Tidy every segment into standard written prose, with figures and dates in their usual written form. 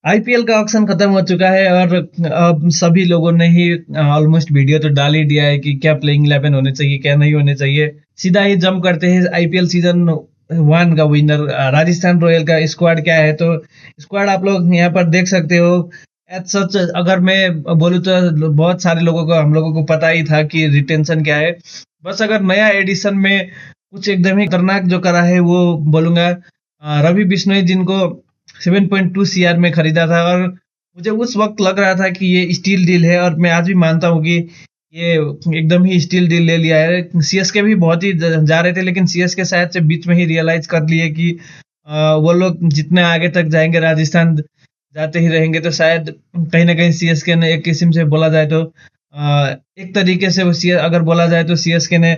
IPL का auction खत्म हो चुका है और अब सभी लोगों ने ही ऑलमोस्ट वीडियो तो डाल ही दिया है कि क्या प्लेइंग 11 होने चाहिए, क्या नहीं होने चाहिए। सीधा ही जंप करते हैं आईपीएल सीजन 1 का विनर राजस्थान रॉयल का स्क्वाड क्या है। तो स्क्वाड आप लोग यहाँ पर देख सकते हो। एज सच अगर मैं बोलूँ तो बहुत सारे लोगों को, हम लोगों को पता ही था कि रिटेंशन क्या है। बस अगर नया एडिशन में कुछ एकदम ही खतरनाक जो करा है वो बोलूंगा रवि बिश्नोई, जिनको 7.2 सीआर में खरीदा था। और मुझे उस वक्त लग रहा था कि ये स्टील डील है, और मैं आज भी मानता हूँ कि ये एकदम ही स्टील डील ले लिया है। सीएसके भी बहुत ही जा रहे थे, लेकिन सीएसके शायद से बीच में ही रियलाइज कर लिए कि वो लोग जितने आगे तक जाएंगे राजस्थान जाते ही रहेंगे। तो शायद कहीं ना कहीं सीएसके ने एक किस्म से बोला जाए तो एक तरीके से वो अगर बोला जाए तो सीएसके ने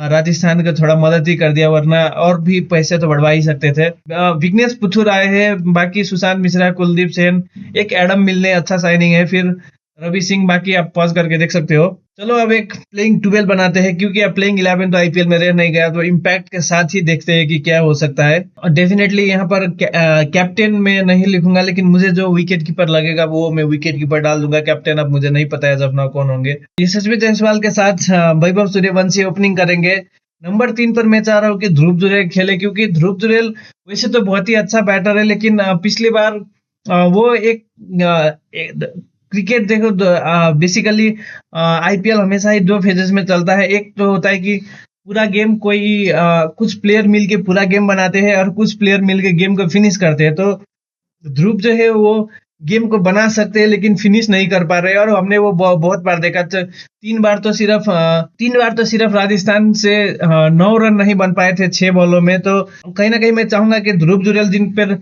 राजस्थान को थोड़ा मदद ही कर दिया, वरना और भी पैसे तो बढ़वा ही सकते थे। विघ्नेश पुथुर आए हैं, बाकी सुशांत मिश्रा, कुलदीप सेन, एक एडम मिलने अच्छा साइनिंग है, फिर रवि सिंह, बाकी आप पॉज करके देख सकते हो। चलो अब एक प्लेइंग 12 बनाते हैं, क्योंकि अब प्लेइंग 11 तो आईपीएल में रह नहीं गया, तो इम्पैक्ट के साथ ही देखते हैं कि क्या हो सकता है। और डेफिनेटली यहाँ पर कैप्टन में नहीं लिखूंगा, लेकिन मुझे जो विकेट कीपर लगेगा वो मैं विकेट कीपर डाल दूंगा। कैप्टन अब मुझे नहीं पता है जब ना कौन होंगे। यशस्वी जायसवाल के साथ वैभव सूर्यवंशी ओपनिंग करेंगे। नंबर 3 पर मैं चाह रहा हूँ कि ध्रुव जुरेल खेले, क्योंकि ध्रुव जुरेल वैसे तो बहुत ही अच्छा बैटर है, लेकिन पिछली बार वो एक क्रिकेट देखो, बेसिकली आईपीएल हमेशा ही दो फेजेस में चलता है। एक तो होता है कि पूरा गेम कोई कुछ प्लेयर मिलके पूरा गेम बनाते हैं, और कुछ प्लेयर मिलके गेम को फिनिश करते हैं। तो ध्रुव जो है वो गेम को बना सकते हैं, लेकिन फिनिश नहीं कर पा रहे हैं। और हमने वो बहुत बार देखा। 3 बार तो सिर्फ राजस्थान से 9 रन नहीं बन पाए थे 6 बॉलों में। तो कहीं ना कहीं मैं चाहूंगा कि ध्रुव जुरेल, जिन पर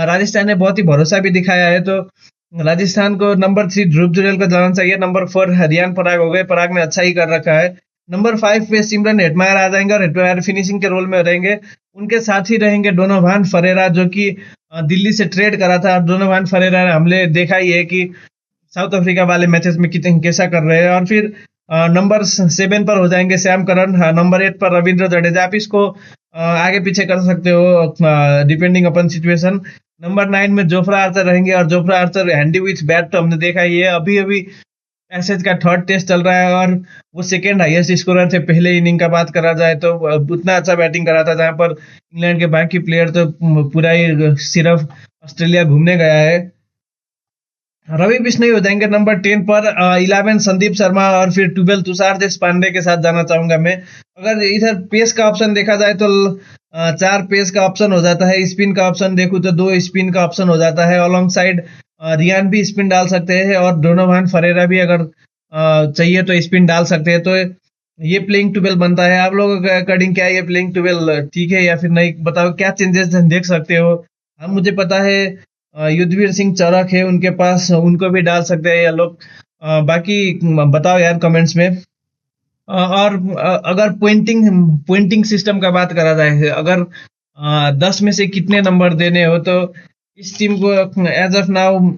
राजस्थान ने बहुत ही भरोसा भी दिखाया है, तो राजस्थान को नंबर 3 ध्रुव जुरेल को जाना चाहिए। नंबर 4 हरियान पराग हो गए, पराग ने अच्छा ही कर रखा है। नंबर 5 पे सिमरन हेटमायर आ जाएंगे, और हेटमायर फिनिशिंग के रोल में रहेंगे। उनके साथ ही रहेंगे डोनोवान फरेरा, जो कि दिल्ली से ट्रेड करा था। डोनोवान फरेरा हमने देखा ही है कि साउथ अफ्रीका वाले मैचेस में कितने कैसा कर रहे हैं। और फिर नंबर 7 पर हो जाएंगे श्याम करन, नंबर 8 पर रविंद्र जडेजा। आप इसको आगे पीछे कर सकते हो डिपेंडिंग अपन सिचुएशन। नंबर 9 में जोफ्रा आर्चर रहेंगे, और Jofra Archer handy with bat तो हमने देखा ही है। अभी अभी एसएच का थर्ड टेस्ट चल रहा है, और वो सेकेंड हाईएस्ट स्कोरर थे पहले इनिंग का बात करा जाए तो। उतना अच्छा बैटिंग करा था, जहां पर इंग्लैंड के बाकी प्लेयर तो पूरा ही सिर्फ ऑस्ट्रेलिया घूमने गया है। रवि बिश्नोई हो जाएंगे नंबर 10 पर। 11 संदीप शर्मा, और फिर 12 तुषार देशपांडे के साथ जाना चाहूंगा मैं। अगर इधर पेस का ऑप्शन देखा जाए तो 4 पेस का ऑप्शन हो जाता है। स्पिन का ऑप्शन देखूं तो 2 स्पिन का ऑप्शन हो जाता है। अलॉन्ग साइड रियान भी स्पिन डाल सकते हैं, और डोनोवान फरेरा भी अगर चाहिए तो स्पिन डाल सकते हैं। तो ये प्लेइंग 12 बनता है। आप लोगों के अकॉर्डिंग क्या ये प्लेइंग 12 ठीक है या फिर नहीं, बताओ क्या चेंजेस देख सकते हो। हाँ, मुझे पता है युद्धवीर सिंह चरक है उनके पास, उनको भी डाल सकते हैं ये लोग। बाकी बताओ यार कमेंट्स में। और अगर पॉइंटिंग सिस्टम का बात करा जाए, अगर 10 में से कितने नंबर देने हो, तो इस टीम को एज ऑफ नाउ,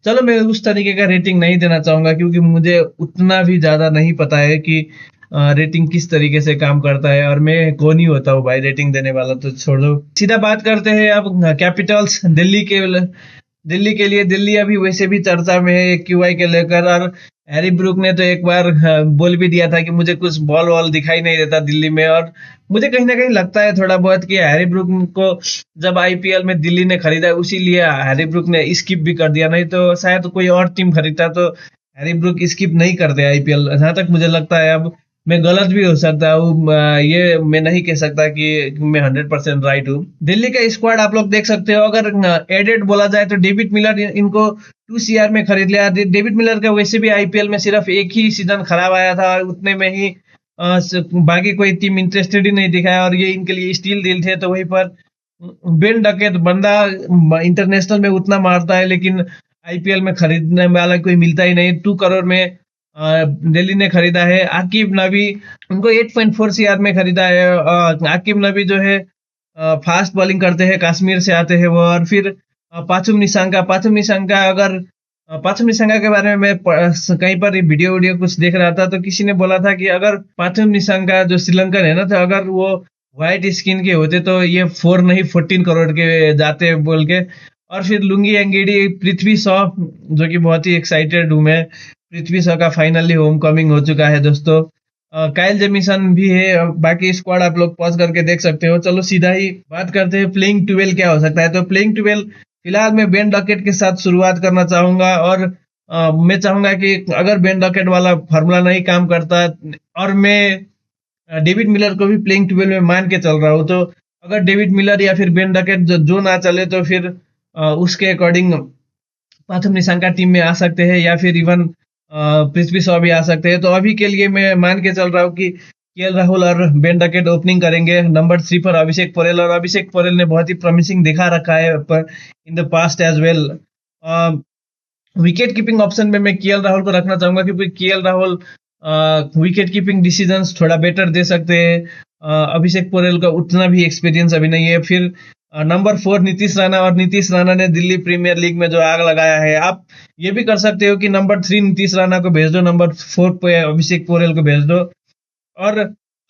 चलो मैं उस तरीके का रेटिंग नहीं देना चाहूंगा, क्योंकि मुझे उतना भी ज्यादा नहीं पता है कि रेटिंग किस तरीके से काम करता है, और मैं कौन ही होता हूँ भाई रेटिंग देने वाला। तो छोड़ दो, सीधा बात करते हैं अब कैपिटल्स दिल्ली के लिए। दिल्ली अभी वैसे भी चर्चा में है क्यूआई के लेकर, और हैरी ब्रूक ने तो एक बार बोल भी दिया था कि मुझे कुछ बॉल वॉल दिखाई नहीं देता दिल्ली में। और मुझे कहीं ना कहीं लगता है थोड़ा बहुत कि हैरी ब्रूक को जब आईपीएल में दिल्ली ने खरीदा, उसीलिए हैरी ब्रूक ने स्किप भी कर दिया। नहीं तो शायद कोई और टीम खरीदता तो हैरी ब्रूक स्किप नहीं करते आईपीएल, जहां तक मुझे लगता है। अब मैं गलत भी हो सकता हूँ, ये मैं नहीं कह सकता कि मैं 100% राइट हूँ। दिल्ली का स्क्वाड आप लोग देख सकते हो। अगर एडेड बोला जाए तो डेविड मिलर इनको 2 सीआर में खरीद लिया। डेविड मिलर का वैसे भी आईपीएल में सिर्फ एक ही सीजन खराब आया था, और उतने में ही बाकी कोई टीम इंटरेस्टेड ही नहीं दिखाया, और ये इनके लिए स्टील डील थे। तो वहीं पर बेन डकेट बंदा इंटरनेशनल में उतना मारता है, लेकिन आईपीएल में खरीदने वाला कोई मिलता ही नहीं। 2 करोड़ में दिल्ली ने खरीदा है। आकिब नबी, उनको 8.4 सीआर में खरीदा है। आकिब नबी जो है फास्ट बॉलिंग करते हैं, कश्मीर से आते हैं वो। और फिर पाचुम निशंका, अगर पाचुम निशंका के बारे में मैं कहीं पर वीडियो कुछ देख रहा था, तो किसी ने बोला था कि अगर पाचुम निशंका जो श्रीलंकन है ना, तो अगर वो व्हाइट स्किन के होते तो ये 4 नहीं 14 करोड़ के जाते बोल के। और फिर लुंगी एंगीडी, पृथ्वी शॉ, जो कि बहुत ही एक्साइटेड हूँ मैं। पृथ्वी शॉ का फाइनली होम कमिंग हो चुका है दोस्तों। काइल जेमिसन भी है। बाकी स्क्वाड आप लोग पॉज करके देख सकते हो। चलो सीधा ही बात करते हैं प्लेइंग 12 क्या हो सकता है। तो प्लेइंग 12 फिलहाल मैं बेन डॉकेट के साथ शुरुआत करना चाहूंगा, और मैं चाहूंगा कि अगर बेन डॉकेट वाला फार्मूला नहीं काम करता, और मैं डेविड मिलर को भी प्लेइंग 12 में मान के चल रहा हूँ, तो अगर डेविड मिलर या फिर बेन डॉकेट जो ना चले, तो फिर उसके अकॉर्डिंग प्रथम निशंका टीम में आ सकते हैं, या फिर इवन पृथ्वी शॉ भी आ सकते हैं। तो अभी के लिए मैं मान के चल रहा हूँ कि केएल राहुल और बेन डकेट ओपनिंग करेंगे। नंबर 3 पर अभिषेक पोरेल, और अभिषेक पोरेल ने बहुत ही प्रॉमिसिंग दिखा रखा है in the past as well. Wicket keeping option में मैं केएल राहुल को रखना चाहूंगा, क्योंकि KL Rahul wicket keeping decisions थोड़ा बेटर दे सकते हैं। अभिषेक पोरेल का उतना भी एक्सपीरियंस अभी नहीं है। फिर नंबर 4 नीतीश राणा, और नीतीश राणा ने दिल्ली प्रीमियर लीग में जो आग लगाया है, आप ये भी कर सकते हो कि नंबर 3 नीतीश राणा को भेज दो, नंबर 4 पे अभिषेक पोरेल को भेज दो, और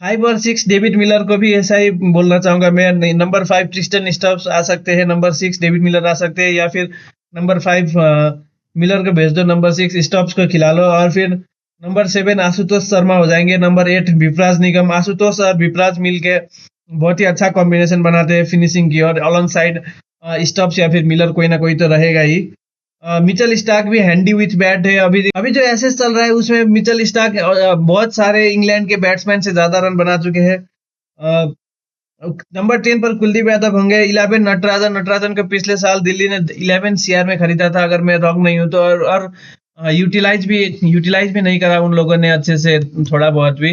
5 और 6 डेविड मिलर को भी ऐसा ही बोलना चाहूंगा मैं। नंबर 5 ट्रिस्टन स्टब्स आ सकते हैं, नंबर 6 डेविड मिलर आ सकते हैं, या फिर नंबर 5 मिलर को भेज दो, नंबर 6 स्टब्स को खिला लो, और फिर नंबर 7 आशुतोष शर्मा हो जाएंगे, नंबर 8 विपराज निगम। आशुतोष और विपराज मिलके बहुत ही अच्छा कॉम्बिनेशन बनाते हैं फिनिशिंग की, और अलॉन्ग साइड स्टब्स या फिर मिलर कोई ना कोई तो रहेगा ही। मिचेल स्टार्क भी हैंडी विथ बैट है। अभी अभी जो एसएस चल रहा है उसमें मिचेल स्टार्क बहुत सारे इंग्लैंड के बैट्समैन से ज्यादा रन बना चुके हैं। नंबर 10 पर कुलदीप यादव होंगे। 11 नटराजन, नटराजन को पिछले साल दिल्ली ने 11 सीआर में खरीदा था, अगर मैं रॉन्ग नहीं हूं तो, और यूटिलाइज भी नहीं करा उन लोगों ने अच्छे से, थोड़ा बहुत भी।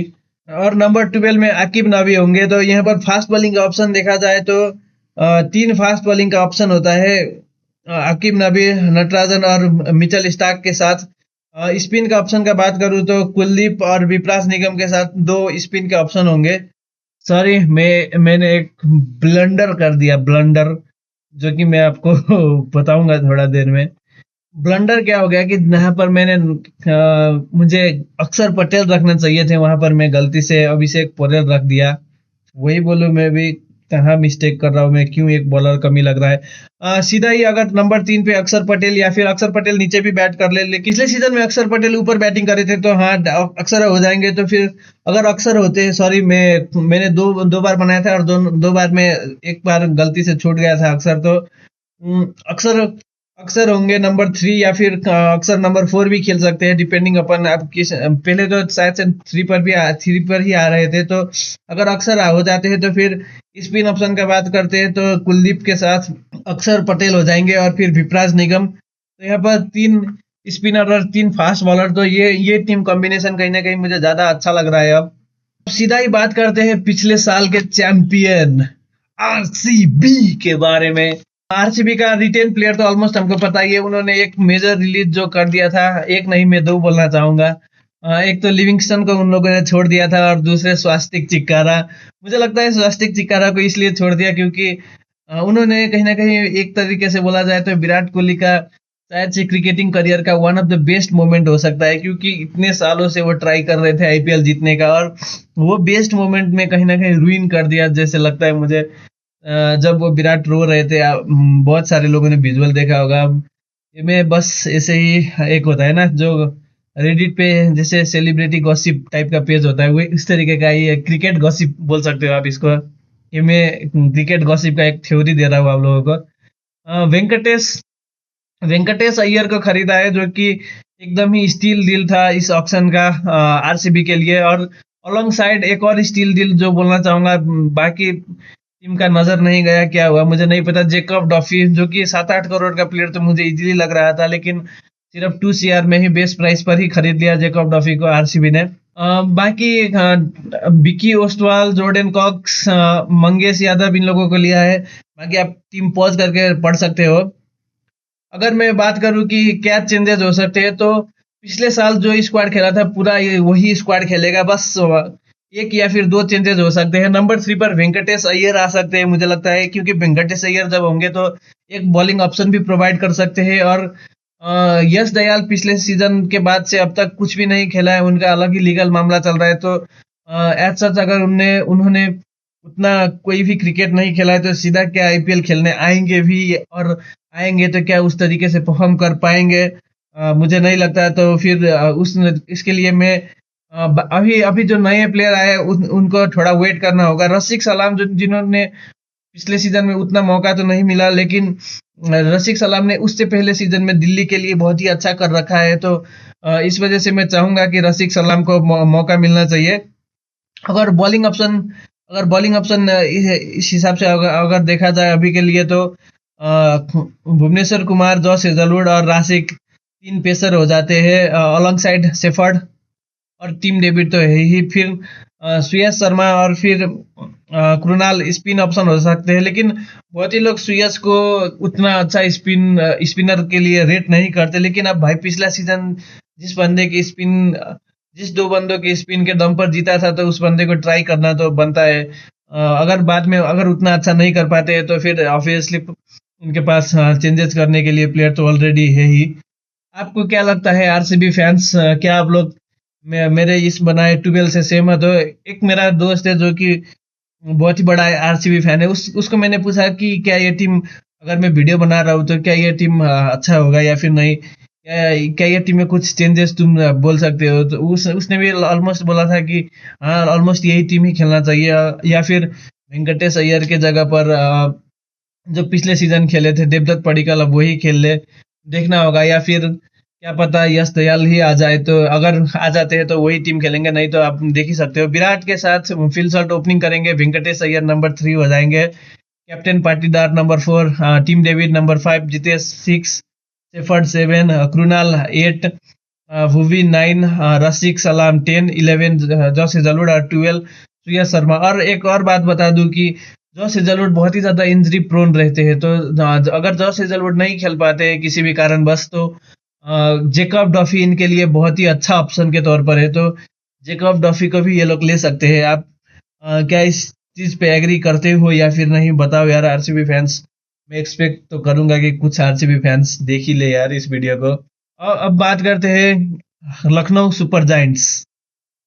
और नंबर 12 में आकिब नबी होंगे। तो यहाँ पर फास्ट बॉलिंग का ऑप्शन देखा जाए तो 3 फास्ट बॉलिंग का ऑप्शन होता है, आकिब नबी, नटराजन और मिचेल स्टार्क के साथ। स्पिन का ऑप्शन का बात करूं तो कुलदीप और विपराज निगम के साथ 2 स्पिन के ऑप्शन होंगे। सॉरी, मैंने एक ब्लंडर कर दिया, ब्लंडर, जो कि मैं आपको बताऊंगा थोड़ा देर में। ब्लंडर क्या हो गया कि यहाँ पर मुझे अक्षर पटेल रखना चाहिए थे, वहां पर मैं गलती से अभिषेक पोरेल रख दिया। वही बोलूं, मैं भी कहाँ मिस्टेक कर रहा हूँ मैं, क्यों एक बॉलर कमी लग रहा है। सीधा ही अगर नंबर 3 पे अक्षर पटेल, या फिर अक्षर पटेल नीचे भी बैट कर ले, लेकिन पिछले सीजन में अक्षर पटेल ऊपर बैटिंग करे थे, तो हाँ अक्षर हो जाएंगे। तो फिर अगर अक्षर होते, सॉरी, मैंने दो बार बनाया था, और दो बार में एक बार गलती से छूट गया था अक्षर। तो अक्सर अक्सर होंगे नंबर 3, या फिर अक्सर नंबर 4 भी खेल सकते हैं, डिपेंडिंग अपन आप किस। पहले तो शायद से 3 पर ही आ रहे थे, तो अगर अक्सर हो जाते हैं तो फिर स्पिन ऑप्शन का बात करते हैं तो कुलदीप के साथ अक्षर पटेल हो जाएंगे, और फिर विपराज निगम। तो यहाँ पर 3 स्पिनर और 3 फास्ट बॉलर, तो ये टीम कॉम्बिनेशन कहीं ना कहीं मुझे ज्यादा अच्छा लग रहा है। अब सीधा ही बात करते हैं पिछले साल के चैंपियन आरसीबी के बारे में। आरसीबी का रिटेन प्लेयर तो ऑलमोस्ट हमको पता ही है। उन्होंने एक मेजर रिलीज जो कर दिया था, एक नहीं मैं 2 बोलना चाहूंगा। एक तो लिविंगस्टन को उन लोगों ने छोड़ दिया था, और दूसरे स्वास्तिक चिक्कारा। मुझे लगता है स्वास्तिक चिक्कारा को इसलिए छोड़ दिया क्योंकि उन्होंने कहीं ना कहीं, एक तरीके से बोला जाए तो विराट कोहली का शायद से क्रिकेटिंग करियर का one of the best moment हो सकता है, क्योंकि इतने सालों से वो ट्राई कर रहे थे आईपीएल जीतने का, और वो बेस्ट मोमेंट में कहीं ना कहीं रुइन कर दिया जैसे लगता है मुझे। जब वो विराट रो रहे थे, बहुत सारे लोगों ने विजुअल देखा होगा। ये में बस ऐसे ही एक होता है ना, जो रेडिट पे जैसे सेलिब्रिटी गॉसिप टाइप का पेज होता है, वो इस तरीके का ये क्रिकेट गॉसिप बोल सकते हो आप इसको। ये मैं क्रिकेट गॉसिप का एक थ्योरी दे रहा हूँ आप लोगों को। वेंकटेश अय्यर को खरीदा है, जो कि एकदम ही स्टील डील था इस ऑक्शन का आरसीबी के लिए। और अलोंग साइड एक और स्टील डील जो बोलना चाहूंगा, बाकी टीम का नजर नहीं गया, क्या हुआ मुझे नहीं पता। जेकब डॉफी, जो कि 7-8 करोड़ का प्लेयर तो मुझे इजीली लग रहा था, लेकिन सिर्फ 2 सीआर में ही बेस्ट प्राइस पर ही खरीद लिया जेकब डॉफी को आरसीबी ने। बाकी Vicky Ostwald, Jordan COX, Mangesh Yadav, इन लोगों को लिया है। बाकी आप टीम पॉज करके पढ़ सकते हो। अगर मैं बात करूं कि क्या चेंजेस हो सकते हैं, तो पिछले साल जो स्क्वाड खेला था पूरा वही स्क्वाड खेलेगा, बस एक या फिर 2 चेंजेस हो सकते हैं। नंबर 3 पर वेंकटेश अय्यर आ सकते हैं मुझे लगता है, क्योंकि वेंकटेश अय्यर जब होंगे तो एक बॉलिंग ऑप्शन भी प्रोवाइड कर सकते हैं। और यश दयाल पिछले सीजन के बाद से अब तक कुछ भी नहीं खेला है, उनका अलग ही लीगल मामला चल रहा है। तो एज सच अगर उन्होंने उतना कोई भी क्रिकेट नहीं खेला है, तो सीधा क्या आईपीएल खेलने आएंगे भी, और आएंगे तो क्या उस तरीके से परफॉर्म कर पाएंगे? मुझे नहीं लगता। तो फिर इसके लिए मैं अभी अभी जो नए प्लेयर आए उनको थोड़ा वेट करना होगा। रसिक सलाम जिन्होंने पिछले सीजन में उतना मौका तो नहीं मिला, लेकिन रसिक सलाम ने उससे पहले सीजन में दिल्ली के लिए बहुत ही अच्छा कर रखा है। तो इस वजह से मैं चाहूंगा कि रसिक सलाम को मौका मिलना चाहिए। अगर बॉलिंग ऑप्शन अगर बॉलिंग ऑप्शन इस हिसाब से अगर देखा जाए अभी के लिए, तो भुवनेश्वर कुमार, जॉस हेजलवुड और राशिक 3 पेसर हो जाते हैं अलॉन्ग साइड शेफर्ड और टीम डेविड तो है ही। फिर श्रेयस शर्मा और फिर कृणाल स्पिन ऑप्शन हो सकते हैं, लेकिन बहुत ही लोग श्रेयस को उतना अच्छा स्पिनर के लिए रेट नहीं करते। लेकिन अब भाई पिछला सीजन जिस 2 बंदों के स्पिन के दम पर जीता था, तो उस बंदे को ट्राई करना तो बनता है। अगर बाद में अगर उतना अच्छा नहीं कर पाते हैं तो फिर ऑब्वियसली उनके पास चेंजेस करने के लिए प्लेयर तो ऑलरेडी है ही। आपको क्या लगता है आरसीबी फैंस, क्या आप लोग मेरे इस बनाए 12 से सहमत हो? एक मेरा दोस्त है जो कि बहुत ही बड़ा आरसीबी फैन है, उसको मैंने पूछा कि क्या ये टीम, अगर मैं वीडियो बना रहा हूँ तो क्या ये टीम अच्छा होगा या फिर नहीं, क्या ये टीम में कुछ चेंजेस तुम बोल सकते हो? तो उसने भी ऑलमोस्ट बोला था कि हाँ, ऑलमोस्ट यही टीम ही खेलना चाहिए, या फिर वेंकटेश अय्यर के जगह पर जो पिछले सीजन खेले थे देवदत्त पडिक्कल, अब वही खेल ले। देखना होगा, या फिर क्या पता यश दयाल ही आ जाए, तो अगर आ जाते हैं तो वही टीम खेलेंगे, नहीं तो आप देख ही सकते हो विराट के साथ फिल शॉट ओपनिंग करेंगे, वेंकटेश अय्यर नंबर 3 हो जाएंगे, captain Patidar number 4, team David number 5, Jitesh 6, shepherd 7, Krunal 8, Bhuvi 9, रसिक सलाम 10, 11 जॉस हेजलवुड और 12 श्रेयस शर्मा। और एक और बात बता दूं कि जॉस हेजलवुड बहुत ही ज्यादा इंजरी प्रोन रहते हैं, तो अगर जॉस हेजलवुड नहीं खेल पाते हैं किसी भी कारणवश, तो जेकब डॉफी इनके लिए बहुत ही अच्छा ऑप्शन के तौर पर है। तो जेकब डॉफी को भी ये लोग ले सकते हैं। आप क्या इस चीज पे एग्री करते हो या फिर नहीं, बताओ यार आरसीबी फैंस। मैं एक्सपेक्ट तो करूंगा कि कुछ आरसीबी फैंस देख ही ले यार इस वीडियो को। और अब बात करते हैं लखनऊ सुपर जायंट्स।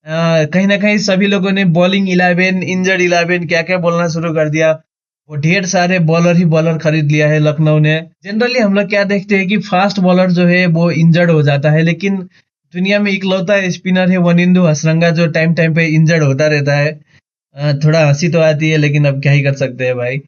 कहीं ना कहीं सभी लोगों ने बॉलिंग 11, इंजर्ड 11, क्या क्या बोलना शुरू कर दिया। वो ढेर सारे बॉलर खरीद लिया है लखनऊ ने। जनरली हम लोग क्या देखते हैं कि फास्ट बॉलर जो है वो इंजर्ड हो जाता है, लेकिन दुनिया में इकलौता स्पिनर है वनिंदु हसरंगा जो टाइम टाइम पे इंजर्ड होता रहता है। थोड़ा हंसी तो आती है, लेकिन अब क्या ही कर सकते हैं भाई।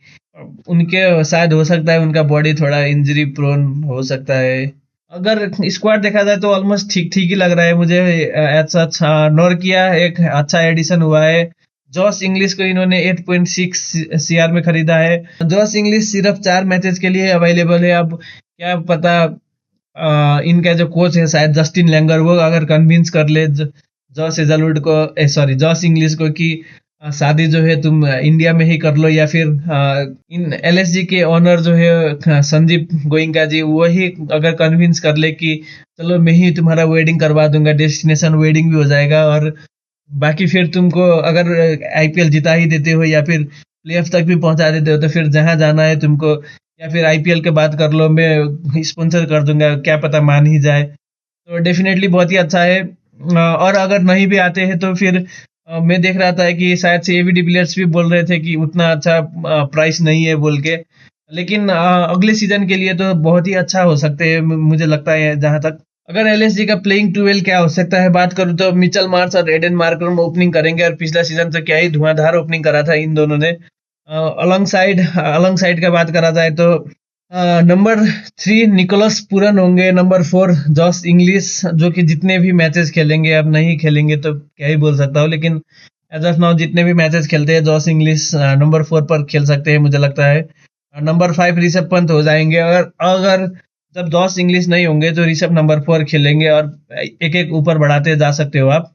उनके शायद हो सकता है उनका बॉडी थोड़ा इंजरी प्रोन हो सकता है। अगर स्क्वाड देखा जाए तो ऑलमोस्ट ठीक ठीक ही लग रहा है मुझे। ऐसा अच्छा नॉर्किया एक अच्छा एडिशन हुआ है। जॉस इंग्लिश को इन्होंने 8.6 सीआर में खरीदा है। जॉस इंग्लिश सिर्फ 4 मैचेस के लिए अवेलेबल है। अब क्या पता इनका जो कोच है शायद जस्टिन लैंगर, वो अगर कन्विंस कर ले जॉस हेजलवुड को, सॉरी जॉस इंग्लिश को, कि शादी जो है तुम इंडिया में ही कर लो, या फिर इन एलएसजी के ओनर जो है संदीप गोइंका जी, वही अगर कन्विंस कर ले कि चलो मैं ही तुम्हारा वेडिंग करवा दूंगा, डेस्टिनेशन वेडिंग भी हो जाएगा, और बाकी फिर तुमको अगर आईपीएल जिता ही देते हो या फिर प्लेऑफ तक भी पहुंचा देते हो, तो फिर जहां जाना है तुमको, या फिर आईपीएल के बात कर लो, मैं स्पॉन्सर कर दूंगा, क्या पता मान ही जाए। तो डेफिनेटली बहुत ही अच्छा है। और अगर नहीं भी आते हैं तो फिर मैं देख रहा था कि शायद से एबी डिविलियर्स भी बोल रहे थे कि उतना अच्छा प्राइस नहीं है बोल के, लेकिन अगले सीजन के लिए तो बहुत ही अच्छा हो सकते हैं मुझे लगता है। जहां तक अगर एलएसजी का प्लेइंग 12 क्या हो सकता है बात करूं, तो मिचेल मार्श और एडन मार्करम ओपनिंग करेंगे, और पिछला सीजन तो क्या ही धुआंधार ओपनिंग करा था इन दोनों ने। अलॉन्ग साइड का बात करा जाए तो नंबर 3 निकोलस पूरन होंगे, नंबर 4 जॉस इंग्लिश, जो कि जितने भी मैचेस खेलेंगे, अब नहीं खेलेंगे तो क्या ही बोल सकता हूँ, लेकिन एज ऑफ नाउ जितने भी मैचेस खेलते हैं जॉस इंग्लिश नंबर 4 पर खेल सकते हैं मुझे लगता है। नंबर 5 ऋषभ पंत हो जाएंगे। अगर अगर जब जॉस इंग्लिश नहीं होंगे तो ऋषभ नंबर 4 खेलेंगे, और एक एक ऊपर बढ़ाते जा सकते हो आप।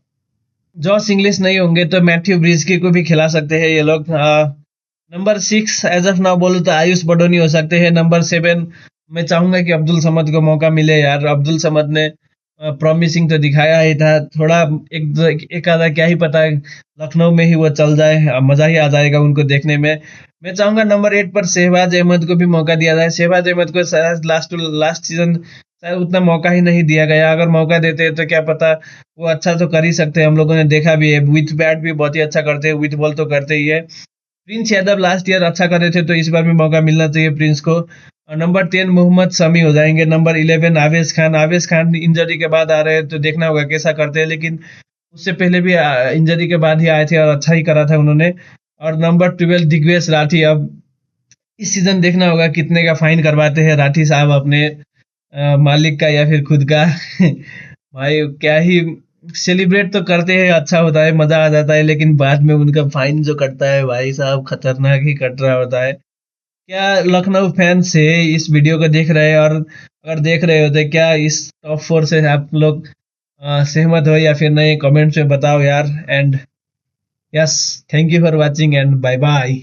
जॉस इंग्लिश नहीं होंगे तो मैथ्यू ब्रिस्की को भी खिला सकते हैं ये लोग। नंबर 6 एज ऑफ नाउ बोलूं तो आयुष बडोनी हो सकते हैं। नंबर 7 मैं चाहूंगा कि अब्दुल समद को मौका मिले यार। अब्दुल समद ने प्रॉमिसिंग तो दिखाया ही था, थोड़ा एक आधा क्या ही पता है लखनऊ में ही वो चल जाए, मजा ही आ जाएगा उनको देखने में। मैं चाहूंगा नंबर 8 पर शहबाज अहमद को भी मौका दिया जाए। शहबाज अहमद को शायद लास्ट सीजन शायद उतना मौका ही नहीं दिया गया, अगर मौका देते तो क्या पता वो अच्छा तो कर ही सकते हैं। हम लोगों ने देखा भी है, विथ बैट भी बहुत ही अच्छा करते हैं, विथ बॉल तो करते ही है। प्रिंस यादव लास्ट ईयर अच्छा कर रहे थे, तो इस बार भी मौका मिलना चाहिए प्रिंस को। नंबर 10 मोहम्मद शमी हो जाएंगे, नंबर 11 आवेश खान। आवेश खान इंजरी के बाद आ रहे हैं तो देखना होगा कैसा करते हैं, लेकिन उससे पहले भी इंजरी के बाद ही आए थे और अच्छा ही करा था उन्होंने। और नंबर 12 दिग्वेश राठी। अब इस सीजन देखना होगा कितने का फाइन करवाते हैं राठी साहब अपने मालिक का या फिर खुद का। भाई क्या ही सेलिब्रेट तो करते हैं, अच्छा होता है, मजा आ जाता है, लेकिन बाद में उनका फाइन जो कटता है भाई साहब खतरनाक ही कट रहा होता है। क्या लखनऊ फैंस है इस वीडियो को देख रहे हैं, और अगर देख रहे हो तो क्या इस टॉप 4 से आप लोग सहमत हो या फिर नहीं, कमेंट्स में बताओ यार। And yes, thank you for watching and bye bye.